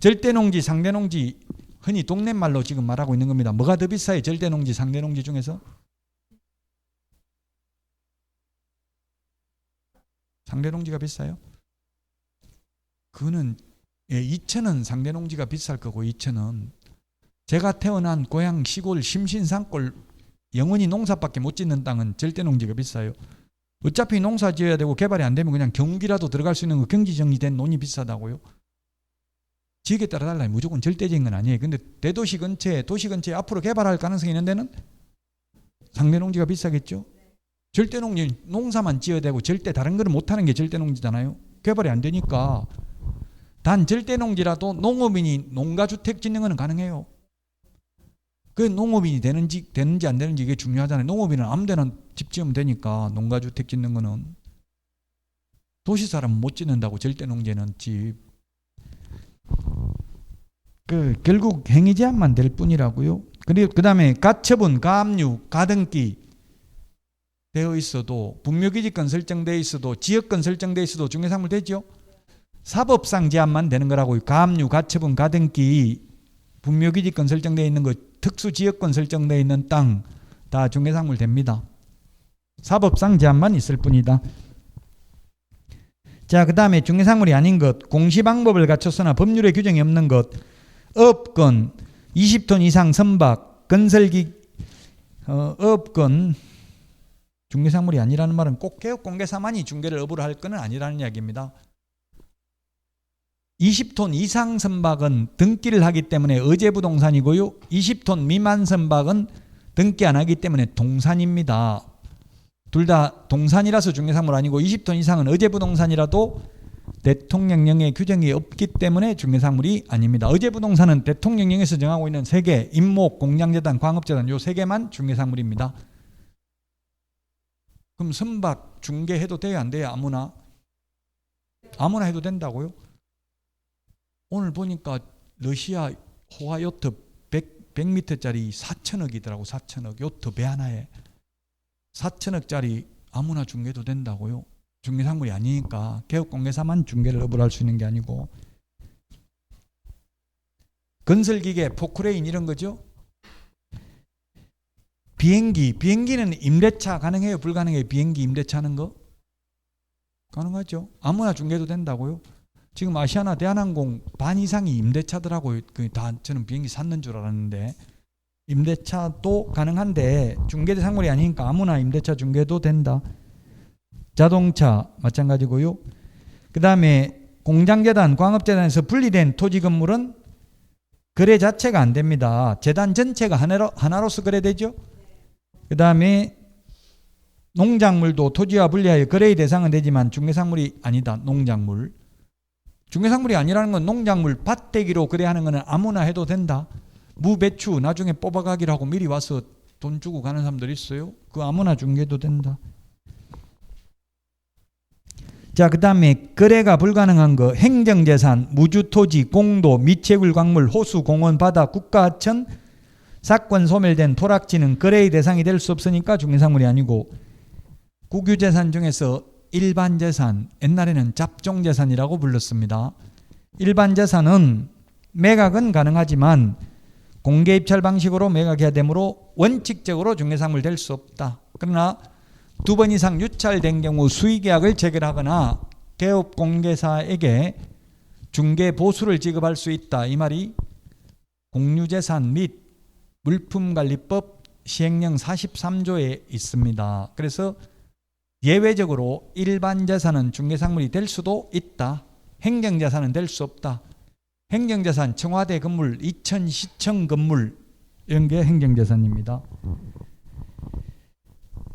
절대농지, 상대농지 흔히 동네 말로 지금 말하고 있는 겁니다. 뭐가 더 비싸요? 절대농지, 상대농지 중에서? 상대농지가 비싸요? 그거는 이천은 상대농지가 비쌀 거고 이천은 제가 태어난 고향 시골 심신산골 영원히 농사밖에 못 짓는 땅은 절대 농지가 비싸요. 어차피 농사 지어야 되고 개발이 안 되면 그냥 경기라도 들어갈 수 있는 거 경지 정리된 논이 비싸다고요. 지역에 따라 달라요. 무조건 절대적인 건 아니에요. 근데 대도시 근처에 도시 근처에 앞으로 개발할 가능성이 있는 데는 상대 농지가 비싸겠죠. 절대 농지 농사만 지어야 되고 절대 다른 거를 못 하는 게 절대 농지잖아요. 개발이 안 되니까 단 절대 농지라도 농업인이 농가주택 짓는 거는 가능해요. 그 농업인이 되는지 안 되는지 이게 중요하잖아요. 농업인은 아무데나 집 지으면 되니까 농가주택 짓는 거는 도시 사람은 못 짓는다고 절대 농지는 집. 결국 행위 제한만 될 뿐이라고요. 그리고 그다음에 가처분, 가압류, 가등기 되어 있어도 분묘기지권 설정되어 있어도 지역권 설정되어 있어도 중개사물 되죠. 사법상 제한만 되는 거라고요. 가압류, 가처분, 가등기, 분묘기지권 설정되어 있는 거, 특수지역권 설정되어 있는 땅 다 중개사물 됩니다. 사법상 제한만 있을 뿐이다. 자, 그 다음에 중개사물이 아닌 것, 공시방법을 갖췄으나 법률에 규정이 없는 것, 업건, 20톤 이상 선박, 건설기, 업건, 중개사물이 아니라는 말은 꼭 개업공개사만이 중개를 업으로 할 건 아니라는 이야기입니다. 20톤 이상 선박은 등기를 하기 때문에 의제부동산이고요. 20톤 미만 선박은 등기 안 하기 때문에 동산입니다. 둘 다 동산이라서 중개사물 아니고 20톤 이상은 의제부동산이라도 대통령령에 규정이 없기 때문에 중개사물이 아닙니다. 의제부동산은 대통령령에서 정하고 있는 3개, 임목, 공장재단, 광업재단 요 3개만 중개사물입니다. 그럼 선박 중개해도 돼요? 안 돼요? 아무나? 아무나 해도 된다고요? 오늘 보니까 러시아 호화 요트 100m짜리 4천억이더라고. 4천억 요트 배 하나에 4천억짜리 아무나 중개도 된다고요? 중개사물이 아니니까 개업공개사만 중개를 업으로 할 수 있는 게 아니고. 건설기계, 포크레인 이런 거죠. 비행기는 임대차 가능해요? 불가능해요? 비행기 임대차 하는 거? 가능하죠. 아무나 중개도 된다고요? 지금 아시아나 대한항공 반 이상이 임대차더라고요. 다 저는 비행기 샀는 줄 알았는데 임대차도 가능한데 중개대상물이 아니니까 아무나 임대차 중개도 된다. 자동차 마찬가지고요. 그 다음에 공장재단, 광업재단에서 분리된 토지 건물은 거래 자체가 안 됩니다. 재단 전체가 하나로서 거래되죠. 그 다음에 농작물도 토지와 분리하여 거래의 대상은 되지만 중개상물이 아니다. 농작물. 중개상물이 아니라는 건 농작물 밭대기로 거래하는 거는 아무나 해도 된다. 무, 배추 나중에 뽑아가기로 하고 미리 와서 돈 주고 가는 사람들 있어요. 그거 아무나 중개도 된다. 자, 그 다음에 거래가 불가능한 거 행정재산, 무주토지, 공도, 미채굴 광물, 호수, 공원, 바다, 국가하천, 사건 소멸된 토락지는 거래의 대상이 될 수 없으니까 중개사물이 아니고 국유재산 중에서 일반재산, 옛날에는 잡종재산이라고 불렀습니다. 일반재산은 매각은 가능하지만 공개입찰 방식으로 매각해야 되므로 원칙적으로 중개사물 될 수 없다. 그러나 2번 이상 유찰된 경우 수의계약을 체결하거나 개업공개사에게 중개보수를 지급할 수 있다. 이 말이 공유재산 및 물품관리법 시행령 43조에 있습니다. 그래서 예외적으로 일반재산은 중개상물이 될 수도 있다. 행정재산은 될 수 없다. 행정재산, 청와대 건물, 이천시청 건물 이런 게 행정재산입니다.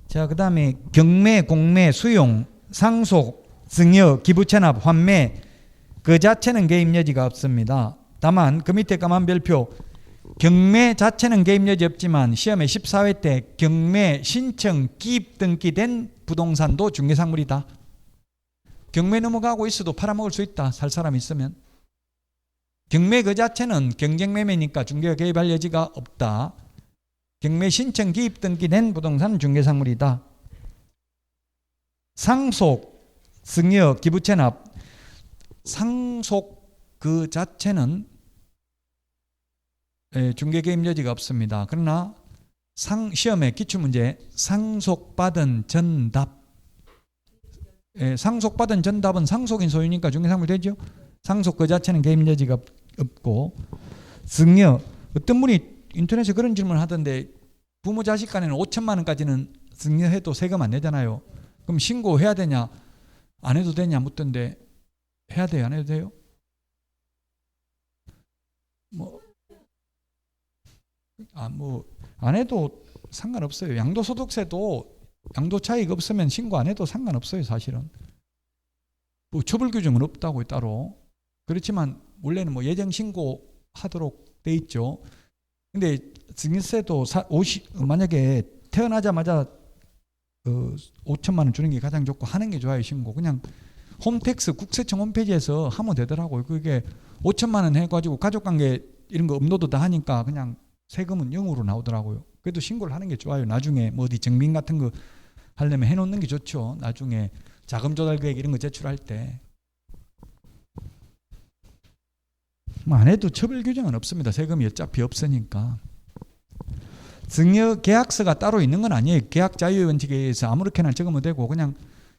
자, 그 다음에 경매, 공매, 수용, 상속, 증여, 기부채납, 환매 그 자체는 개입 여지가 없습니다. 다만 그 밑에 까만 별표 경매 자체는 개입 여지 없지만 시험에 14회 때 경매 신청 기입 등기된 부동산도 중개상물이다. 경매 넘어가고 있어도 팔아먹을 수 있다. 살 사람 있으면. 경매 그 자체는 경쟁매매니까 중개가 개입할 여지가 없다. 경매 신청 기입 등기된 부동산은 중개상물이다. 상속, 증여, 기부채납 상속 그 자체는 중개 개입 여지가 없습니다. 그러나 시험에 기출문제 상속받은 전답 상속받은 전답은 상속인 소유니까 중개상물 되죠. 상속 그 자체는 개입 여지가 없고 증여 어떤 분이 인터넷에 그런 질문을 하던데 부모 자식 간에는 5천만 원까지는 증여해도 세금 안 내잖아요. 그럼 신고해야 되냐 안 해도 되냐 묻던데 해야 돼요 안 해도 돼요? 안 해도 상관없어요. 양도소득세도 양도 차익 없으면 신고 안 해도 상관없어요. 사실은 뭐 처벌 규정은 없다고요 따로. 그렇지만 원래는 뭐 예정 신고하도록 돼 있죠. 근데 증여세도 만약에 태어나자마자 5천만 원 주는 게 가장 좋고 하는 게 좋아요. 신고 그냥 홈택스 국세청 홈페이지에서 하면 되더라고요. 그게 5천만 원 해가지고 가족관계 이런 거 업로드 다 하니까 그냥 세금은 0으로 나오더라고요. 그래도 신고를 하는 게 좋아요. 나중에 뭐 어디 증빙 같은 거 하려면 해놓는 게 좋죠. 나중에 자금 조달 계획 이런 거 제출할 때. 안 해도 처벌 규정은 없습니다. 세금이 어차피 없으니까. 증여 계약서가 따로 있는 건 아니에요. 계약 자유의 원칙에 의해서 아무렇게나 적으면 되고 그냥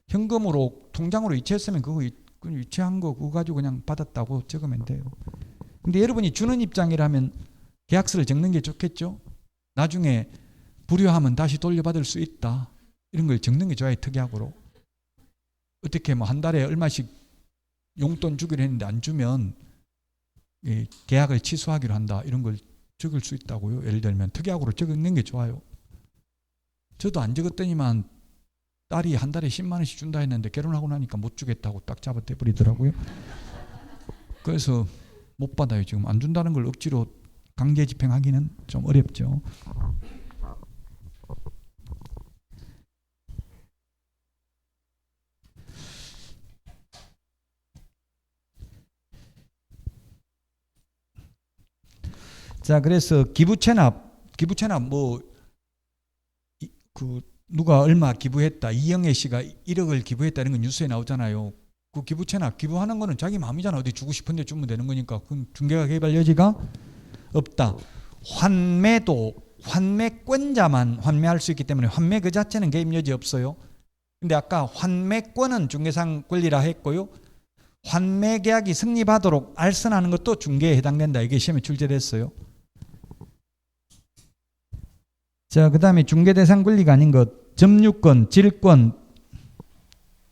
현금으로 통장으로 이체했으면 그거 이체한 거 그거 가지고 그냥 받았다고 적으면 돼요. 근데 여러분이 주는 입장이라면 계약서를 적는 게 좋겠죠. 나중에 불효하면 다시 돌려받을 수 있다. 이런 걸 적는 게 좋아요. 특약으로. 어떻게 뭐 한 달에 얼마씩 용돈 주기로 했는데 안 주면 계약을 취소하기로 한다. 이런 걸 적을 수 있다고요. 예를 들면 특약으로 적는 게 좋아요. 저도 안 적었더니만 딸이 한 달에 10만 원씩 준다 했는데 결혼하고 나니까 못 주겠다고 딱 잡아대버리더라고요. 그래서 못 받아요. 지금 안 준다는 걸 억지로 강제 집행하기는 좀 어렵죠. 자, 그래서 기부채납 뭐 누가 얼마 기부했다, 이영애 씨가 1억을 기부했다 이런 거 뉴스에 나오잖아요. 그 기부채납 기부하는 거는 자기 마음이잖아. 어디 주고 싶은데 주면 되는 거니까 그건 중개가 개입할 여지가 없다. 환매도 환매권자만 환매할 수 있기 때문에 환매 그 자체는 개입 여지 없어요. 근데 아까 환매권은 중개상 권리라 했고요. 환매 계약이 성립하도록 알선하는 것도 중개에 해당된다. 이게 시험에 출제됐어요. 자, 그 다음에 중개 대상 권리가 아닌 것, 점유권, 질권.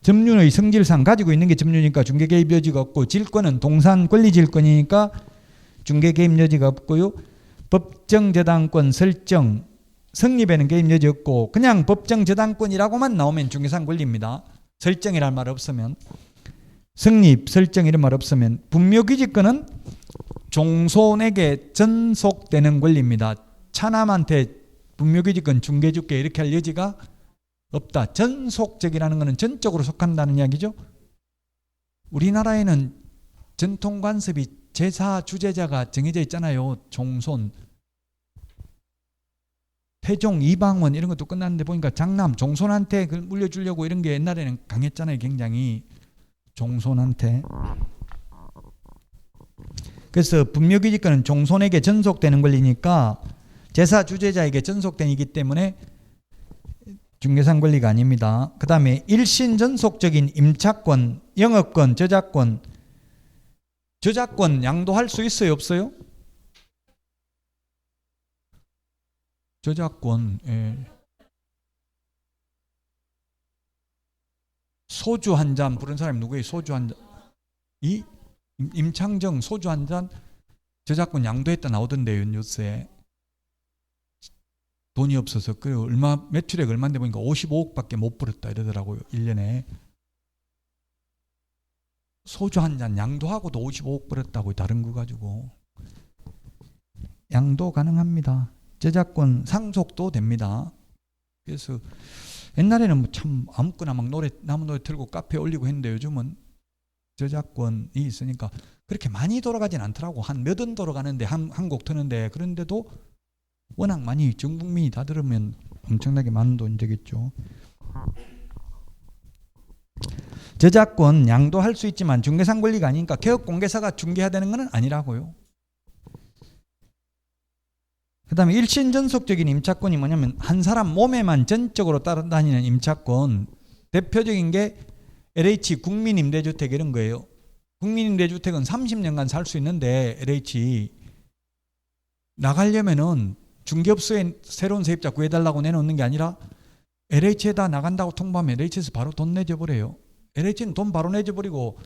점유의 성질상 가지고 있는 게 점유니까 중개 개입 여지가 없고, 질권은 동산 권리 질권이니까 중개 개입 여지가 없고요. 법정 저당권 설정, 성립에는 개입 여지 없고 그냥 법정 저당권이라고만 나오면 중개상 권리입니다. 설정이란 말 없으면, 성립, 설정 이런 말 없으면. 분묘기지권은 종손에게 전속되는 권리입니다. 차남한테 분묘기지권 중개줄게 이렇게 할 여지가 없다. 전속적이라는 것은 전적으로 속한다는 이야기죠. 우리나라에는 전통관습이 제사 주제자가 정해져 있잖아요. 종손, 태종, 이방원 이런 것도 끝났는데 보니까 장남, 종손한테 그걸 물려주려고 이런 게 옛날에는 강했잖아요. 굉장히 종손한테. 그래서 분묘기지권은 종손에게 전속되는 권리니까 제사 주제자에게 전속되기 때문에 중개상 권리가 아닙니다. 그 다음에 일신전속적인 임차권, 영업권, 저작권. 저작권 양도할 수 있어요? 없어요? 저작권. 소주 한 잔 부른 사람이 누구예요? 소주 한 잔. 임창정 소주 한 잔 저작권 양도했다 나오던데요. 뉴스에. 돈이 없어서 그 매출액 얼마인데 보니까 55억밖에 못 벌었다 이러더라고요. 1년에. 소주 한 잔 양도하고도 55억 벌었다고 다른 거 가지고. 양도 가능합니다. 저작권 상속도 됩니다. 그래서 옛날에는 뭐 참 아무거나 막 남은 노래 틀고 카페에 올리고 했는데 요즘은 저작권이 있으니까 그렇게 많이 돌아가진 않더라고. 한 몇 원 돌아가는데 한 곡 트는데, 그런데도 워낙 많이 전 국민이 다 들으면 엄청나게 많은 돈이 되겠죠. 저작권 양도할 수 있지만 중개상 권리가 아니니까 개업공개사가 중개해야 되는 건 아니라고요. 그 다음에 일신전속적인 임차권이 뭐냐면 한 사람 몸에만 전적으로 따라다니는 임차권. 대표적인 게 LH 국민임대주택 이런 거예요. 국민임대주택은 30년간 살 수 있는데 LH 나가려면은 중개업소에 새로운 세입자 구해달라고 내놓는 게 아니라 LH에다 나간다고 통보하면 LH에서 바로 돈 내줘버려요. LH는 돈 바로 내줘버리고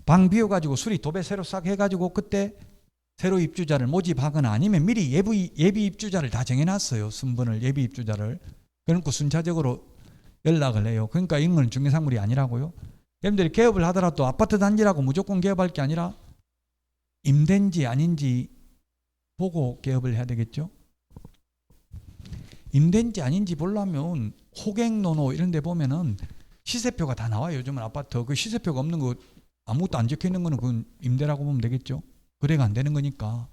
방 비워가지고 수리 도배 새로 싹 해가지고 그때 새로 입주자를 모집하거나 아니면 미리 예비 입주자를 다 정해놨어요. 순번을 예비 입주자를. 그러니까 순차적으로 연락을 해요. 그러니까 이런 건 중개상물이 아니라고요. 여러분들이 개업을 하더라도 아파트 단지라고 무조건 개업할 게 아니라 임대인지 아닌지 보고 개업을 해야 되겠죠. 임대인지 아닌지 보려면 호갱노노 이런 데 보면은 시세표가 다 나와요. 요즘은 아파트 그 시세표가 없는 거 아무것도 안 적혀 있는 거는 그건 임대라고 보면 되겠죠. 거래가 안 되는 거니까.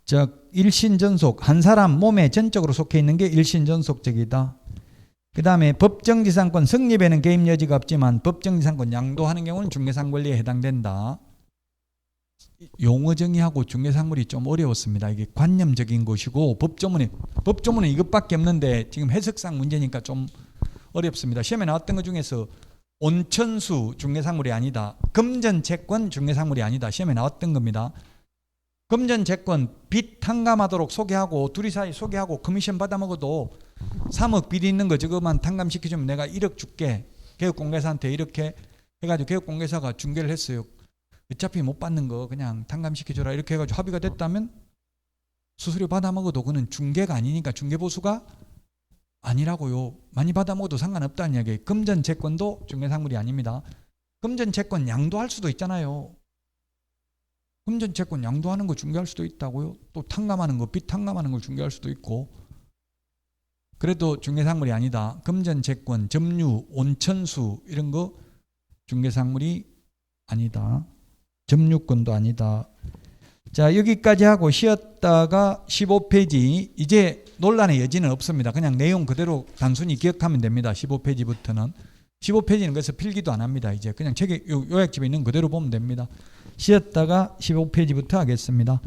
자, 일신전속, 한 사람 몸에 전적으로 속해 있는 게 일신전속적이다. 그 다음에 법정지상권 성립에는 개입 여지가 없지만 법정지상권 양도하는 경우는 중개상권리에 해당된다. 용어 정의하고 중개상물이 좀 어려웠습니다. 이게 관념적인 것이고 법조문은 이것밖에 없는데 지금 해석상 문제니까 좀 어렵습니다. 시험에 나왔던 것 중에서 온천수 중개상물이 아니다. 금전채권 중개상물이 아니다. 시험에 나왔던 겁니다. 금전채권 빚 탕감하도록 소개하고 둘이 사이 소개하고 커미션 받아먹어도 3억 빚 있는 거 저거만 탕감시켜주면 내가 1억 줄게. 개업공개사한테 이렇게 해가지고 개업공개사가 중개를 했어요. 어차피 못 받는 거 그냥 탕감시켜줘라 이렇게 해가지고 합의가 됐다면 수수료 받아먹어도 그는 중개가 아니니까 중개보수가 아니라고요. 많이 받아먹어도 상관없다는 이야기예요. 금전채권도 중개상물이 아닙니다. 금전채권 양도할 수도 있잖아요. 금전채권 양도하는 거 중개할 수도 있다고요. 또 탕감하는 거, 빚 탕감하는 걸 중개할 수도 있고. 그래도 중개상물이 아니다. 금전채권, 점유, 온천수 이런 거 중개상물이 아니다. 점유권도 아니다. 자, 여기까지 하고 쉬었다가 15페이지. 이제 논란의 여지는 없습니다. 그냥 내용 그대로 단순히 기억하면 됩니다. 15페이지부터는. 15페이지는 그래서 필기도 안 합니다. 이제 그냥 책에 요약집에 있는 그대로 보면 됩니다. 쉬었다가 15페이지부터 하겠습니다.